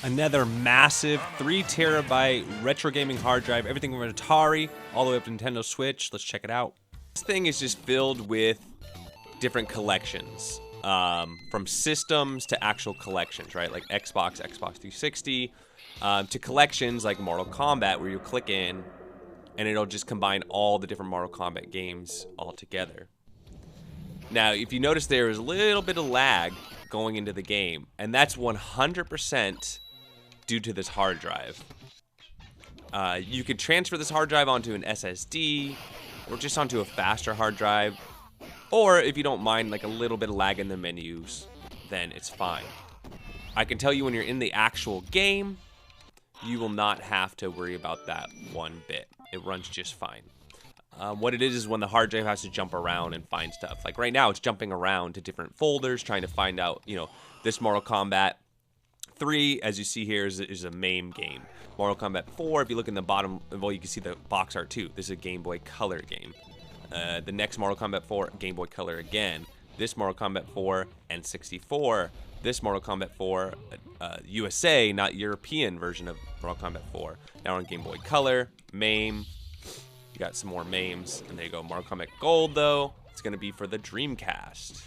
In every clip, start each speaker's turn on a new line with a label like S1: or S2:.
S1: Another massive 3 terabyte retro gaming hard drive, everything from Atari all the way up to Nintendo Switch. Let's check it out. This thing is just filled with different collections, from systems to actual collections, right? Like Xbox 360, to collections like Mortal Kombat, where you click in and it'll just combine all the different Mortal Kombat games all together. Now, if you notice, there is a little bit of lag going into the game, and that's 100% due to this hard drive. You could transfer this hard drive onto an SSD or just onto a faster hard drive, or if you don't mind like a little bit of lag in the menus, then it's fine. I can tell you when you're in the actual game, you will not have to worry about that one bit. It runs just fine. What it is when the hard drive has to jump around and find stuff. Like right now, it's jumping around to different folders, trying to find out, this Mortal Kombat 3, as you see here, is a MAME game. Mortal Kombat 4, if you look in the bottom, well, you can see the box art too. This is a Game Boy Color game. The next Mortal Kombat 4, Game Boy Color again. This Mortal Kombat 4, N64. This Mortal Kombat 4, USA, not European version of Mortal Kombat 4. Now on Game Boy Color, MAME. You got some more MAMEs, and there you go. Mortal Kombat Gold, though, it's going to be for the Dreamcast.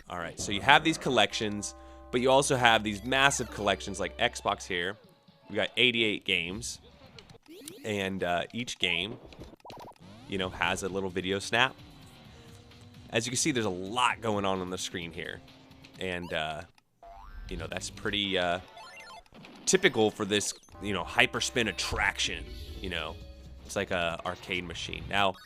S1: All right, so you have these collections, but you also have these massive collections like Xbox here. We got 88 games, and each game, has a little video snap. As you can see, there's a lot going on the screen here, and that's pretty typical for this, hyperspin attraction. It's like a arcade machine. Now,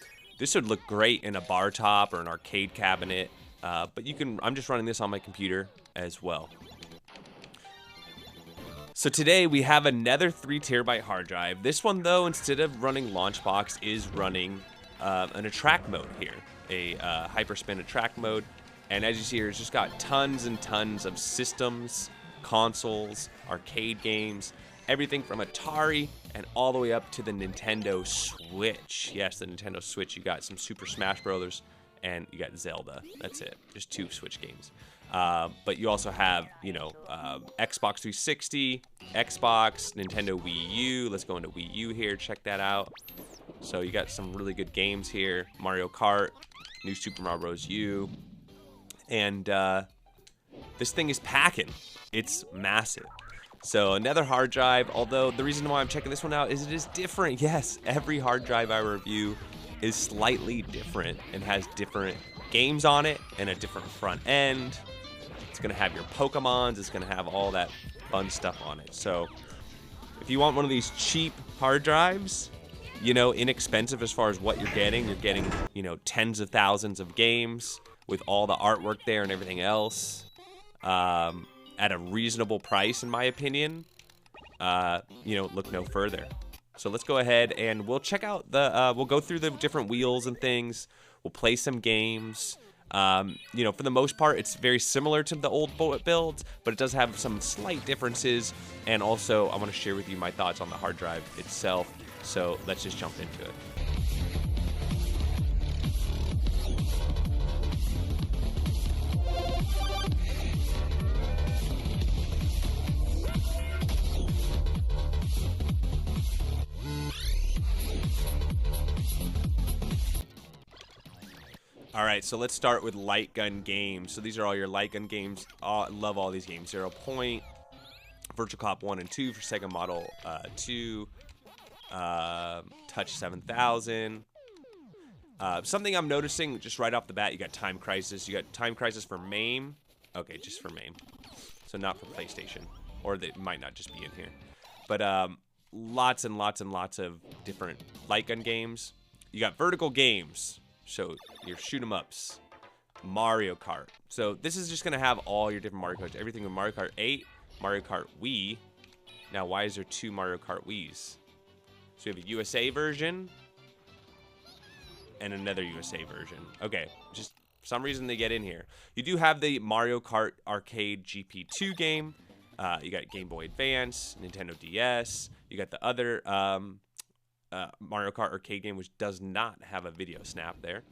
S1: this would look great in a bar top or an arcade cabinet, but I'm just running this on my computer as well. So today we have another 3 terabyte hard drive. This one, though, instead of running Launchbox, is running an attract mode here, a hyperspin attract mode. And as you see here, it's just got tons and tons of systems, consoles, arcade games, everything from Atari and all the way up to the Nintendo Switch. Yes, the Nintendo Switch. You got some Super Smash Brothers and you got Zelda. That's it. Just 2 Switch games. But you also have, Xbox 360, Xbox, Nintendo Wii U. Let's go into Wii U here. Check that out. So you got some really good games here. Mario Kart, New Super Mario Bros. U. And this thing is packing. It's massive. So another hard drive, although the reason why I'm checking this one out is it is different. Yes, every hard drive I review is slightly different and has different games on it and a different front end. It's going to have your Pokemons. It's going to have all that fun stuff on it. So if you want one of these cheap hard drives, inexpensive as far as what you're getting, tens of thousands of games with all the artwork there and everything else. At a reasonable price, in my opinion, look no further. So let's go ahead and we'll check out we'll go through the different wheels and things. We'll play some games. For the most part, it's very similar to the old builds, but it does have some slight differences. And also, I want to share with you my thoughts on the hard drive itself. So let's just jump into it. All right, so let's start with light gun games. So these are all your light gun games. I love all these games. 0 Point, Virtual Cop 1 and 2 for Sega Model 2, Touch 7000. Something I'm noticing just right off the bat, you got Time Crisis. You got Time Crisis for MAME. Okay, just for MAME. So not for PlayStation. Or they might not just be in here. But lots and lots and lots of different light gun games. You got Vertical Games. So your shoot 'em ups, Mario Kart. So this is just gonna have all your different Mario Karts. Everything from Mario Kart 8, Mario Kart Wii. Now, why is there 2 Mario Kart Wiis? So we have a USA version and another USA version. Okay, just for some reason they get in here. You do have the Mario Kart Arcade GP2 game. You got Game Boy Advance, Nintendo DS. You got the other Mario Kart arcade game, which does not have a video snap there.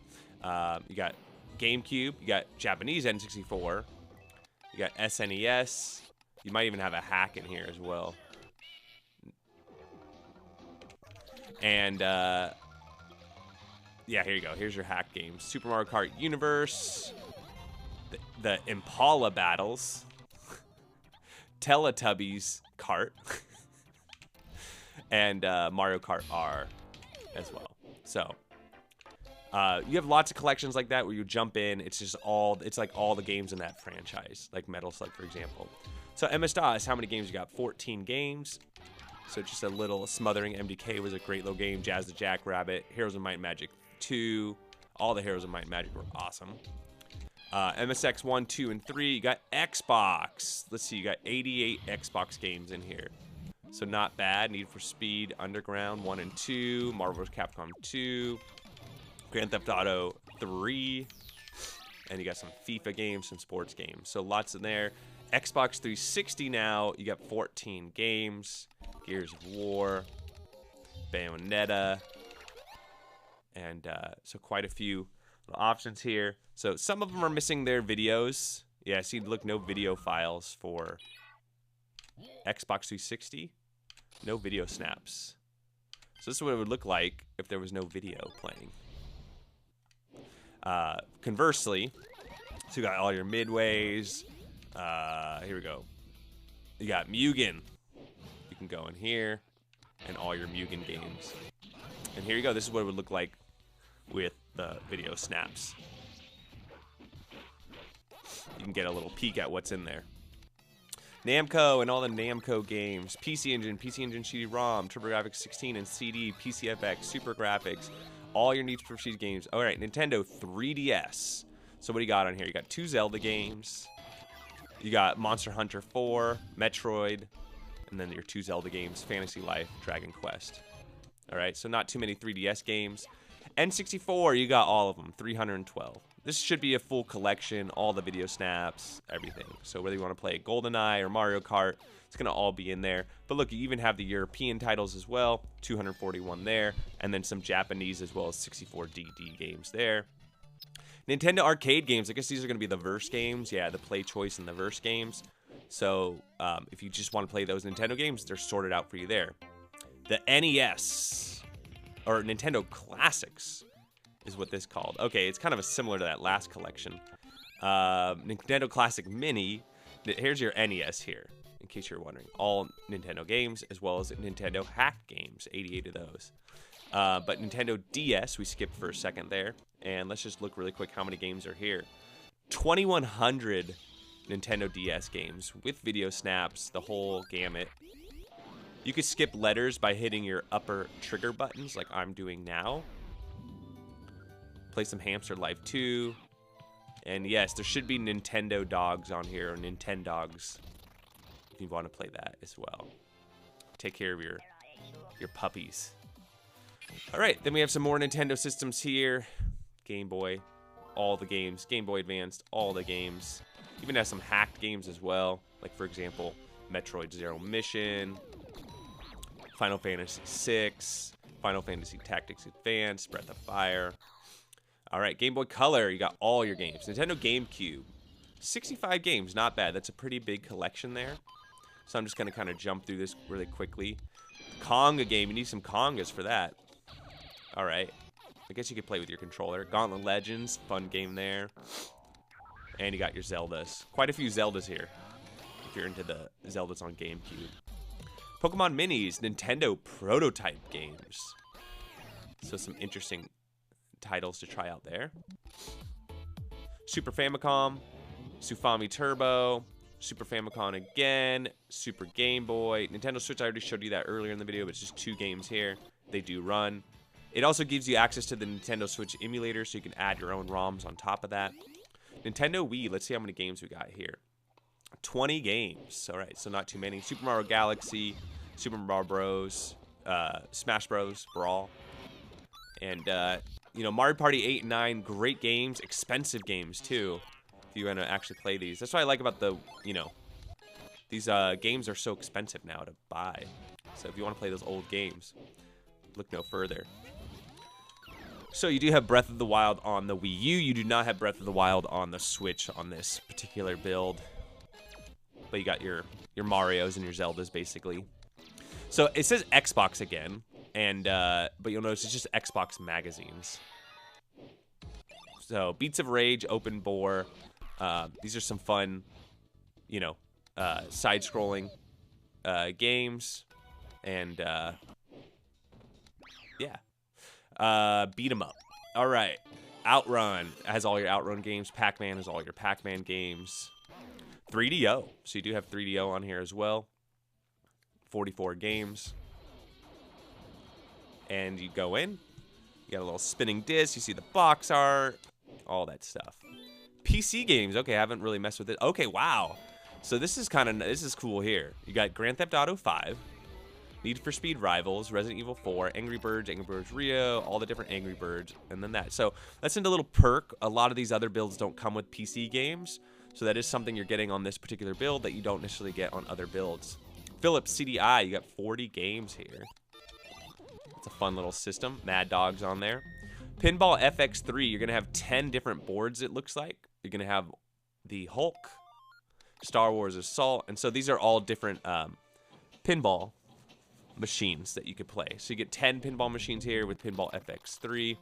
S1: You got Gamecube, you got Japanese N64, you got SNES, You might even have a hack in here as well. And, yeah, here you go. Here's your hack games. Super Mario Kart Universe. The Impala Battles. Teletubbies Kart. And Mario Kart R as well. So, you have lots of collections like that where you jump in. It's just it's like all the games in that franchise, like Metal Slug, for example. So, MS-DOS, how many games you got? 14 games. So, just a little Smothering MDK was a great little game. Jazz the Jackrabbit, Heroes of Might and Magic 2. All the Heroes of Might and Magic were awesome. MSX 1, 2, and 3. You got Xbox. Let's see, you got 88 Xbox games in here. So not bad. Need for Speed, Underground 1 and 2, Marvel vs. Capcom 2, Grand Theft Auto 3, and you got some FIFA games, some sports games. So lots in there. Xbox 360 now, you got 14 games. Gears of War, Bayonetta, and so quite a few options here. So some of them are missing their videos. Yeah, see, look, no video files for Xbox 360. No video snaps. So this is what it would look like if there was no video playing. Conversely, so you got all your Midways. Here we go. You got Mugen. You can go in here and all your Mugen games. And here you go. This is what it would look like with the video snaps. You can get a little peek at what's in there. Namco and all the Namco games. PC Engine CD-ROM, TurboGrafx 16 and CD, PCFX, Super Graphics, all your Need for Speed games. All right, Nintendo 3DS. So what do you got on here? You got 2 Zelda games. You got Monster Hunter 4, Metroid, and then your 2 Zelda games, Fantasy Life, Dragon Quest. All right, so not too many 3DS games. N64, you got all of them, 312. This should be a full collection, all the video snaps, everything. So whether you want to play GoldenEye or Mario Kart, it's going to all be in there. But look, you even have the European titles as well, 241 there, and then some Japanese as well as 64 DD games there. Nintendo arcade games, I guess these are going to be the Verse games. Yeah, the Play Choice and the Verse games. So if you just want to play those Nintendo games, they're sorted out for you there. The NES, or Nintendo Classics, is what this is called. Okay, it's kind of similar to that last collection. Nintendo Classic Mini. Here's your NES here, in case you're wondering. All Nintendo games, as well as Nintendo hack games, 88 of those. But Nintendo DS, we skipped for a second there. And let's just look really quick how many games are here. 2,100 Nintendo DS games with video snaps, the whole gamut. You could skip letters by hitting your upper trigger buttons like I'm doing now. Play some Hamster Life 2. And yes, there should be Nintendo Dogs on here, or Nintendogs, if you want to play that as well. Take care of your puppies. All right, then we have some more Nintendo systems here. Game Boy, all the games. Game Boy Advanced, all the games. Even has some hacked games as well. Like, for example, Metroid Zero Mission, Final Fantasy VI, Final Fantasy Tactics Advance, Breath of Fire. All right, Game Boy Color, you got all your games. Nintendo GameCube, 65 games, not bad. That's a pretty big collection there. So I'm just going to kind of jump through this really quickly. Conga game, you need some congas for that. All right, I guess you could play with your controller. Gauntlet Legends, fun game there. And you got your Zeldas. Quite a few Zeldas here, if you're into the Zeldas on GameCube. Pokemon Minis, Nintendo prototype games. So some interesting titles to try out there. Super Famicom, Sufami Turbo, Super Famicom again, Super Game Boy, Nintendo Switch. I already showed you that earlier in the video, but it's just 2 games here. They do run. It also gives you access to the Nintendo Switch emulator, so you can add your own ROMs on top of that. Nintendo Wii, let's see how many games we got here. 20 games. All right, so not too many. Super Mario Galaxy, Super Mario Bros, Smash Bros, Brawl. And, you know, Mario Party 8 and 9, great games, expensive games, too, if you want to actually play these. That's what I like about the, you know, these games are so expensive now to buy. So if you want to play those old games, look no further. So you do have Breath of the Wild on the Wii U. You do not have Breath of the Wild on the Switch on this particular build. But you got your your Marios and your Zeldas, basically. So it says Xbox again, and but you'll notice it's just Xbox magazines. So Beats of Rage, Open Bore. These are some fun, you know, side-scrolling games, and yeah, beat 'em up. All right, Outrun has all your Outrun games. Pac-Man has all your Pac-Man games. 3DO, so you do have 3DO on here as well. 44 games, and you go in. You got a little spinning disc. You see the box art, all that stuff. PC games. Okay, I haven't really messed with it. Okay, wow. So this is cool here. You got Grand Theft Auto 5, Need for Speed Rivals, Resident Evil 4, Angry Birds Rio, all the different Angry Birds, and then that. So that's a little perk. A lot of these other builds don't come with PC games, so that is something you're getting on this particular build that you don't necessarily get on other builds. Philips CDI, you got 40 games here. It's a fun little system. Mad Dog's on there. Pinball FX3, you're going to have 10 different boards, it looks like. You're going to have the Hulk, Star Wars Assault, and so these are all different pinball machines that you could play. So you get 10 pinball machines here with Pinball FX3.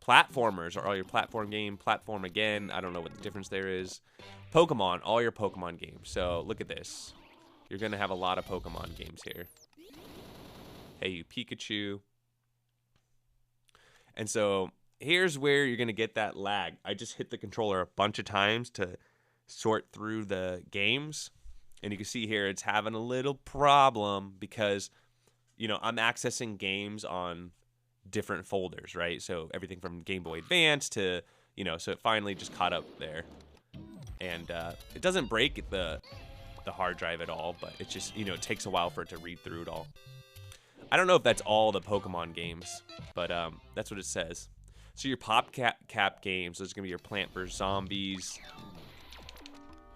S1: Platformers are all your platform game. Platform again, I don't know what the difference there is. Pokemon, all your Pokemon games. So look at this. You're going to have a lot of Pokemon games here. Hey, you Pikachu. And so here's where you're going to get that lag. I just hit the controller a bunch of times to sort through the games. And you can see here it's having a little problem because, you know, I'm accessing games on different folders, right? So everything from Game Boy Advance to, you know, so it finally just caught up there. And it doesn't break the hard drive at all, but it's just, you know, it takes a while for it to read through it all. I don't know if that's all the Pokemon games, but that's what it says. So your PopCap games, those are going to be your Plant vs. Zombies.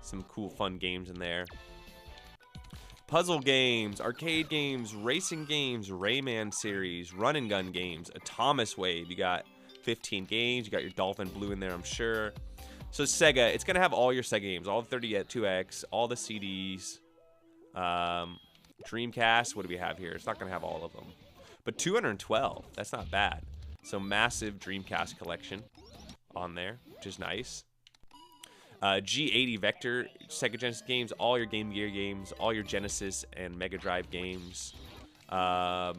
S1: Some cool, fun games in there. Puzzle games, arcade games, racing games, Rayman series, run and gun games, a Thomas Wave. You got 15 games. You got your Dolphin Blue in there, I'm sure. So Sega, it's going to have all your Sega games, all the 32X, all the CDs. Dreamcast, what do we have here? It's not going to have all of them. But 212, that's not bad. So massive Dreamcast collection on there, which is nice. G80 Vector, Sega Genesis games, all your Game Gear games, all your Genesis and Mega Drive games. You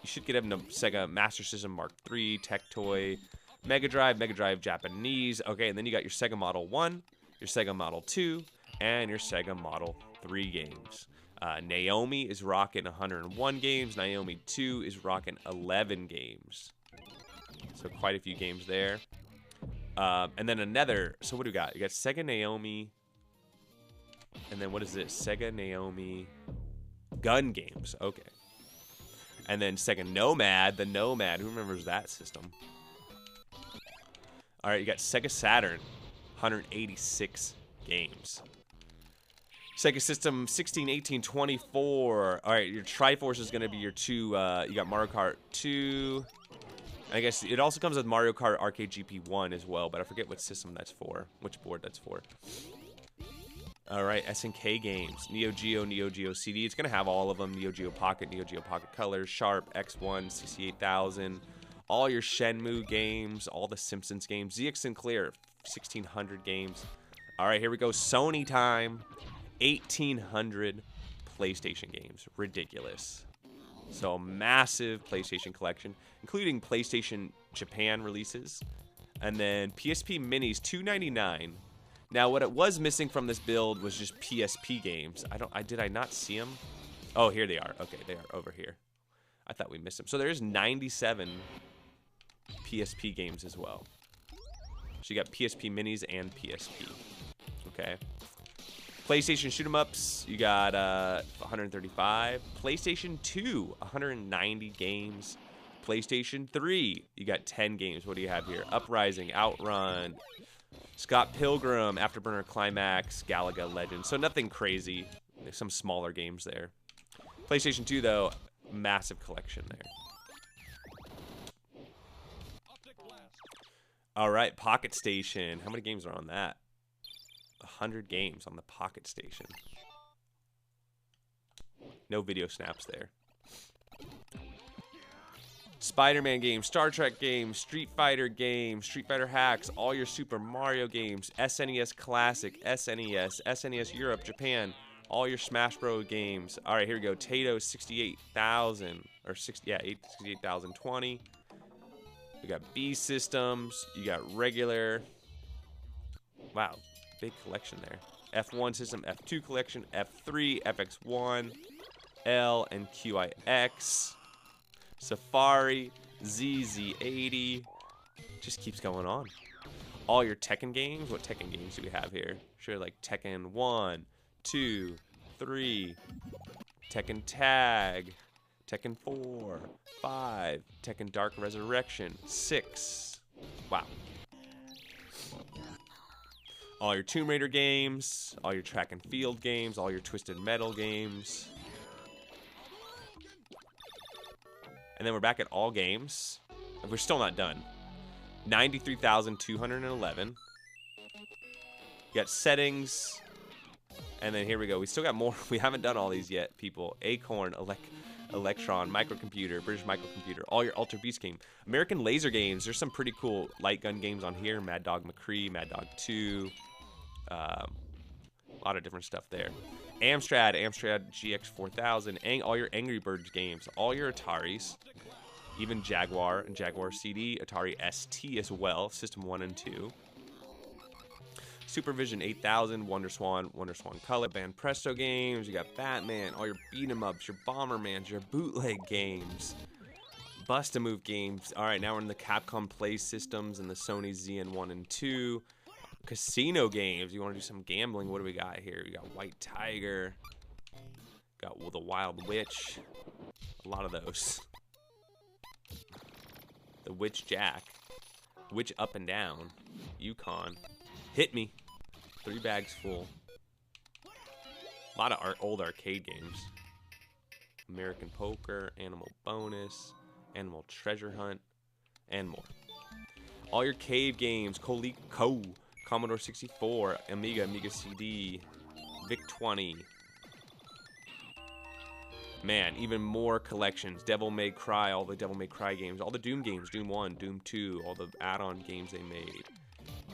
S1: should get them to Sega Master System Mark III, Tectoy, Mega Drive Japanese. Okay, and then you got your Sega Model 1, your Sega Model 2, and your Sega Model 3 games. Naomi is rocking 101 games. Naomi 2 is rocking 11 games. So quite a few games there. And then another, so what do we got? You got Sega Naomi, and then what is this? Sega Naomi gun games, okay. And then Sega Nomad, the Nomad, who remembers that system? All right, you got Sega Saturn, 186 games. Sega System 16, 18, 24. All right, your Triforce is going to be your two, you got Mario Kart 2. I guess it also comes with Mario Kart Arcade GP1 as well, but I forget what system that's for, which board that's for. All right, SNK games, Neo Geo CD. It's going to have all of them, Neo Geo Pocket Color, Sharp, X1, CC8000, all your Shenmue games, all the Simpsons games, ZX Sinclair, 1600 games. All right, here we go, Sony time, 1800 PlayStation games, ridiculous. So a massive PlayStation collection, including PlayStation Japan releases, and then PSP Minis, $299. Now, what it was missing from this build was just PSP games. Did I not see them? Oh, here they are. Okay, they are over here. I thought we missed them. So there's 97 PSP games as well. So you got PSP Minis and PSP. Okay. PlayStation Shoot 'em Ups, you got 135. PlayStation 2, 190 games. PlayStation 3, you got 10 games. What do you have here? Uprising, Outrun, Scott Pilgrim, Afterburner Climax, Galaga Legends. So nothing crazy. There's some smaller games there. PlayStation 2, though, massive collection there. All right, Pocket Station. How many games are on that? 100 games on the Pocket Station. No video snaps there. Spider-Man games, Star Trek games, Street Fighter games, Street Fighter hacks, all your Super Mario games, SNES Classic, SNES, SNES Europe, Japan, all your Smash Bros. Games. All right, here we go. Tato 68,000, or 68,020. We got B systems. You got regular. Wow, big collection there. F1 system, F2 collection, F3, FX1, L and QIX. Safari, ZZ80, just keeps going on. All your Tekken games. What Tekken games do we have here? Sure, like Tekken 1, 2, 3, Tekken Tag, Tekken 4, 5, Tekken Dark Resurrection, 6. Wow. All your Tomb Raider games, all your Track and Field games, all your Twisted Metal games. And then we're back at all games. We're still not done. 93,211. You got settings. And then here we go. We still got more. We haven't done all these yet, people. Acorn, Electron, Microcomputer, British Microcomputer, all your Ultra Beast game. American Laser games. There's some pretty cool light gun games on here. Mad Dog McCree, Mad Dog 2. A lot of different stuff there. Amstrad GX4000, all your Angry Birds games, all your Ataris, even Jaguar and Jaguar CD, Atari ST as well, System 1 and 2. Supervision 8000, Wonder Swan Color, Band Presto games, you got Batman, all your beat 'em ups, your Bombermans, your bootleg games, Bust-A-Move games. All right, now we're in the Capcom Play systems and the Sony ZN1 and 2. Casino games. You want to do some gambling? What do we got here? We got White Tiger. Got the Wild Witch. A lot of those. The Witch Jack. Witch Up and Down. Yukon. Hit Me. 3 bags full. A lot of old arcade games. American Poker. Animal Bonus. Animal Treasure Hunt. And more. All your cave games. Coleco. Commodore 64, Amiga CD, VIC-20. Man, even more collections. Devil May Cry, all the Devil May Cry games, all the Doom games, Doom 1, Doom 2, all the add-on games they made.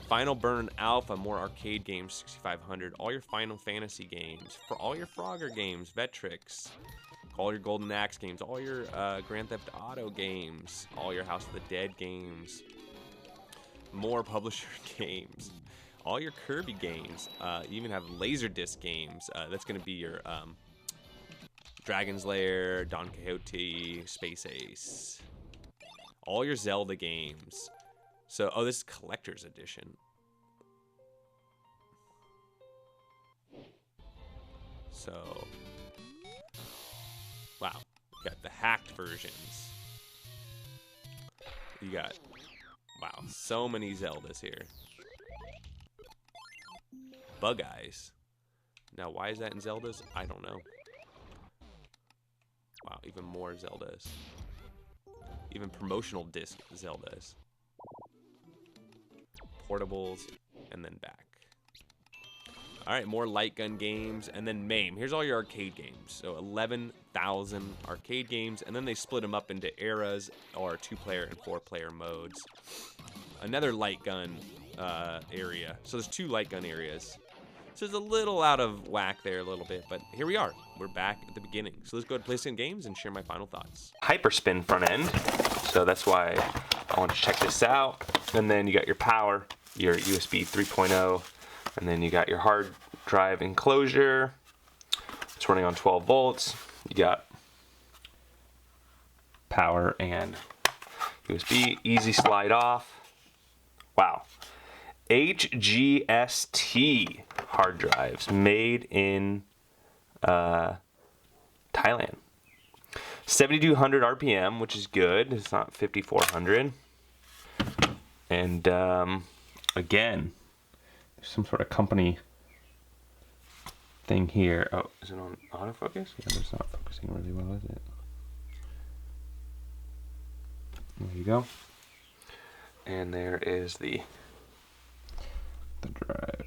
S1: Final Burn Alpha, more arcade games, 6500. All your Final Fantasy games, for all your Frogger games, Vectrex, all your Golden Axe games, all your Grand Theft Auto games, all your House of the Dead games. More publisher games, all your Kirby games. You even have Laserdisc games. That's going to be your Dragon's Lair, Don Quixote, Space Ace. All your Zelda games. So, oh, this is Collector's Edition. So, wow. You got the hacked versions. You got... Wow, so many Zeldas here. Bug Eyes. Now, why is that in Zeldas? I don't know. Wow, even more Zeldas. Even promotional disc Zeldas. Portables, and then back. Alright, more light gun games, and then MAME. Here's all your arcade games. So 11,000 arcade games, and then they split them up into eras, or 2-player and 4-player modes. Another light gun area. So there's 2 light gun areas. So it's a little out of whack there a little bit, but here we are. We're back at the beginning. So let's go to play some games and share my final thoughts. Hyperspin front end. So that's why I want to check this out. And then you got your power, your USB 3.0. And then you got your hard drive enclosure. It's running on 12 volts. You got power and USB. Easy slide off. Wow. HGST hard drives made in Thailand. 7,200 RPM, which is good. It's not 5,400. And again, some sort of company thing here. Oh, is it on autofocus? Yeah, it's not focusing really well, is it? There you go. And there is the drive.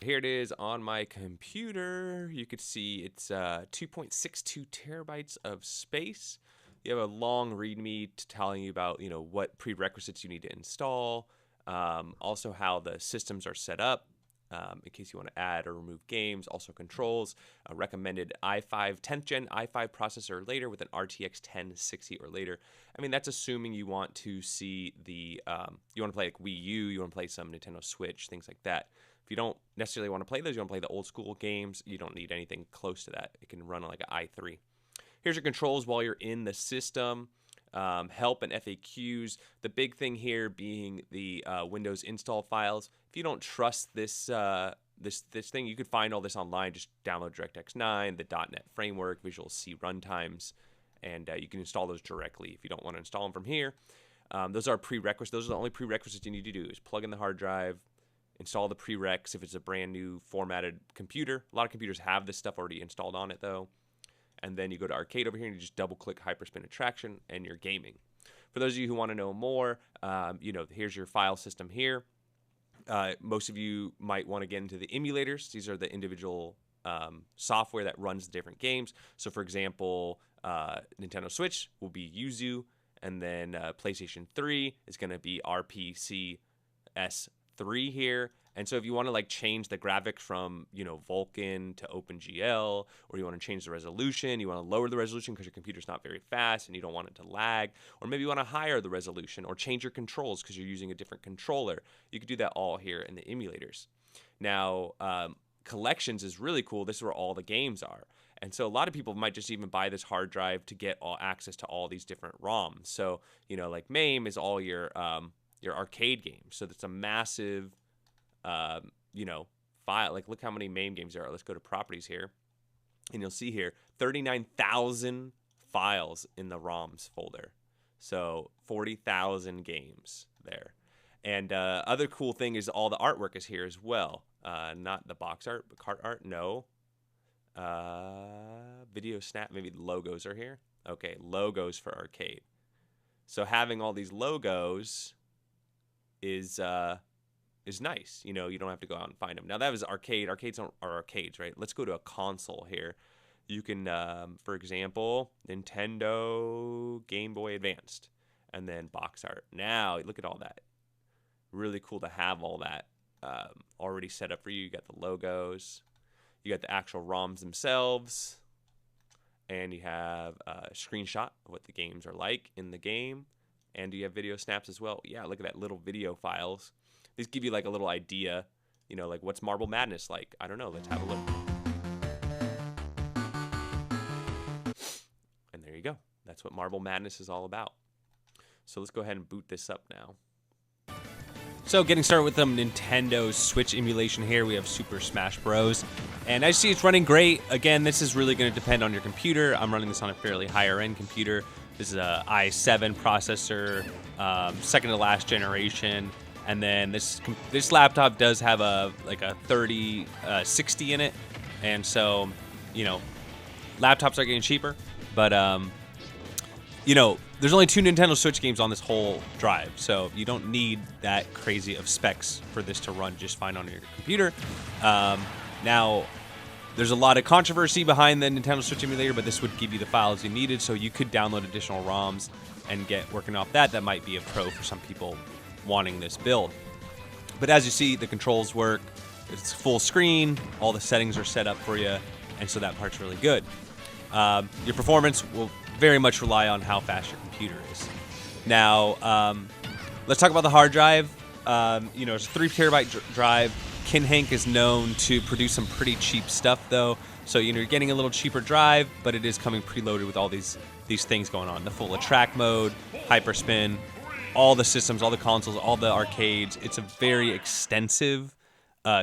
S1: Here it is on my computer. You could see it's 2.62 terabytes of space. You have a long README telling you about, you know, what prerequisites you need to install, also how the systems are set up, in case you want to add or remove games, also controls, a recommended i5 10th gen i5 processor later with an RTX 1060 or later. I mean, that's assuming you want to see the, you want to play like Wii U, you want to play some Nintendo Switch, things like that. If you don't necessarily want to play those, you want to play the old school games, you don't need anything close to that. It can run on like an i3. Here's your controls while you're in the system. Help and FAQs. The big thing here being the Windows install files. If you don't trust this this thing, you could find all this online. Just download DirectX 9, the .NET framework, Visual C runtimes, and you can install those directly if you don't want to install them from here. Those are prerequisites. Those are the only prerequisites you need to do is plug in the hard drive, install the prereqs if it's a brand new formatted computer. A lot of computers have this stuff already installed on it though. And then you go to arcade over here and you just double click Hyperspin Attraction and you're gaming. For those of you who want to know more, you know, here's your file system here. Most of you might want to get into the emulators. These are the individual software that runs the different games. So for example, Nintendo Switch will be Yuzu, and then PlayStation 3 is going to be RPCS3 here. And so if you want to like change the graphics from, you know, Vulkan to OpenGL, or you want to change the resolution, you want to lower the resolution because your computer's not very fast and you don't want it to lag, or maybe you want to higher the resolution or change your controls because you're using a different controller, you could do that all here in the emulators. Now, collections is really cool. This is where all the games are. And so a lot of people might just even buy this hard drive to get all access to all these different ROMs. So, you know, like MAME is all your arcade games. So that's a massive you know, file. Like, look how many MAME games there are. Let's go to properties here, and you'll see here 39,000 files in the ROMs folder. So 40,000 games there. And other cool thing is all the artwork is here as well. Not the box art, but cart art. No. Video snap. Maybe the logos are here. Okay, logos for arcade. So having all these logos is nice. You know, you don't have to go out and find them. Now that was arcade. Arcades are arcades, right? Let's go to a console here. You can, for example, Nintendo Game Boy Advanced, and then box art. Now look at all that. Really cool to have all that already set up for you. You got the logos, you got the actual ROMs themselves, and you have a screenshot of what the games are like in the game, and you have video snaps as well. Yeah, look at that, little video files. These give you like a little idea, you know, like what's Marble Madness like? I don't know. Let's have a look. And there you go. That's what Marble Madness is all about. So let's go ahead and boot this up now. So getting started with the Nintendo Switch emulation here, we have Super Smash Bros. And as you see, it's running great. Again, this is really going to depend on your computer. I'm running this on a fairly higher end computer. This is a i7 processor, second to last generation. And then this laptop does have a 3060 in it, and so, you know, laptops are getting cheaper. But you know, there's only 2 Nintendo Switch games on this whole drive, so you don't need that crazy of specs for this to run just fine on your computer. Now, there's a lot of controversy behind the Nintendo Switch emulator, but this would give you the files you needed, so you could download additional ROMs and get working off that. That might be a pro for some people wanting this build. But as you see, the controls work. It's full screen. All the settings are set up for you, and so that part's really good. Your performance will very much rely on how fast your computer is. Now, let's talk about the hard drive. You know, it's a 3 terabyte drive. Kinhank is known to produce some pretty cheap stuff, though. So, you know, you're getting a little cheaper drive, but it is coming preloaded with all these things going on. The full attract mode, hyperspin, all the systems, all the consoles, all the arcades. It's a very extensive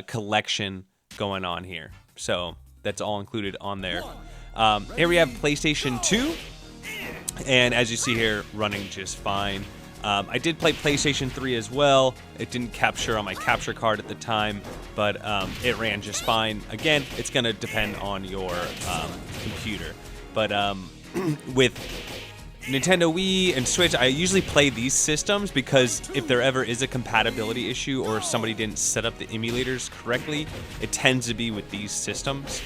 S1: collection going on here. So that's all included on there. Here we have PlayStation 2. And as you see here, running just fine. I did play PlayStation 3 as well. It didn't capture on my capture card at the time, but it ran just fine. Again, it's going to depend on your computer. But with Nintendo Wii and Switch, I usually play these systems because if there ever is a compatibility issue or somebody didn't set up the emulators correctly, it tends to be with these systems.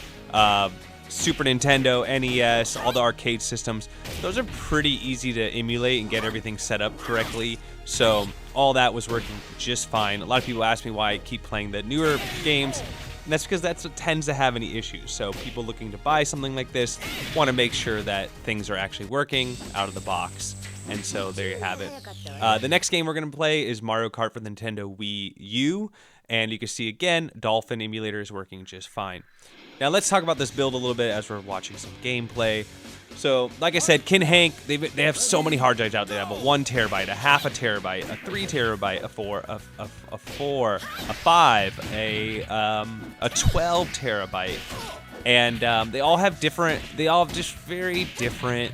S1: Super Nintendo, NES, all the arcade systems, those are pretty easy to emulate and get everything set up correctly. So all that was working just fine. A lot of people ask me why I keep playing the newer games. And that's because that's what tends to have any issues. So people looking to buy something like this want to make sure that things are actually working out of the box. And so there you have it. The next game we're going to play is Mario Kart for the Nintendo Wii U. And you can see again, Dolphin emulator is working just fine. Now let's talk about this build a little bit as we're watching some gameplay. So, like I said, Kin Hank, they have so many hard drives out there. They have a 1 terabyte, a half a terabyte, a 3 terabyte, a 4, a 5, a 12 terabyte, and they all have just very different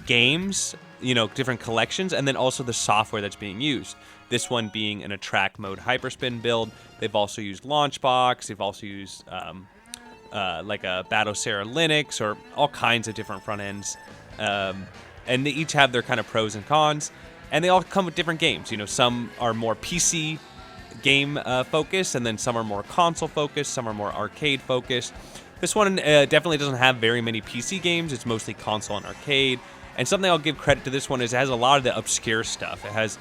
S1: games, you know, different collections, and then also the software that's being used. This one being an Attract Mode Hyperspin build. They've also used Launchbox. They've also used like a Batocera Linux or all kinds of different front ends. And they each have their kind of pros and cons. And they all come with different games. You know, some are more PC game focused, and then some are more console focused, some are more arcade focused. This one definitely doesn't have very many PC games. It's mostly console and arcade. And something I'll give credit to this one is it has a lot of the obscure stuff. It has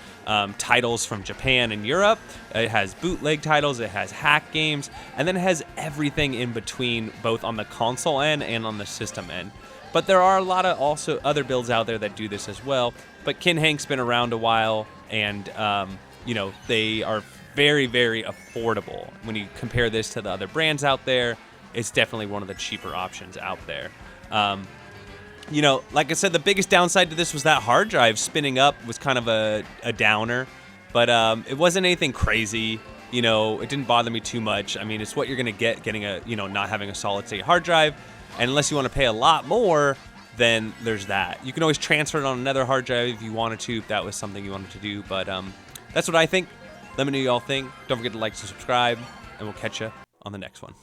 S1: titles from Japan and Europe. It has bootleg titles. It has hack games. And then it has everything in between, both on the console end and on the system end. But there are a lot of also other builds out there that do this as well. But Kin Hank's been around a while, and you know, they are very, very affordable. When you compare this to the other brands out there, it's definitely one of the cheaper options out there. You know, like I said, the biggest downside to this was that hard drive spinning up was kind of a downer, but it wasn't anything crazy. You know, it didn't bother me too much. I mean, it's what you're gonna get getting a, you know, not having a solid state hard drive, and unless you want to pay a lot more, then there's that. You can always transfer it on another hard drive if you wanted to, if that was something you wanted to do. But that's what I think. Let me know what y'all think. Don't forget to like and subscribe, and we'll catch you on the next one.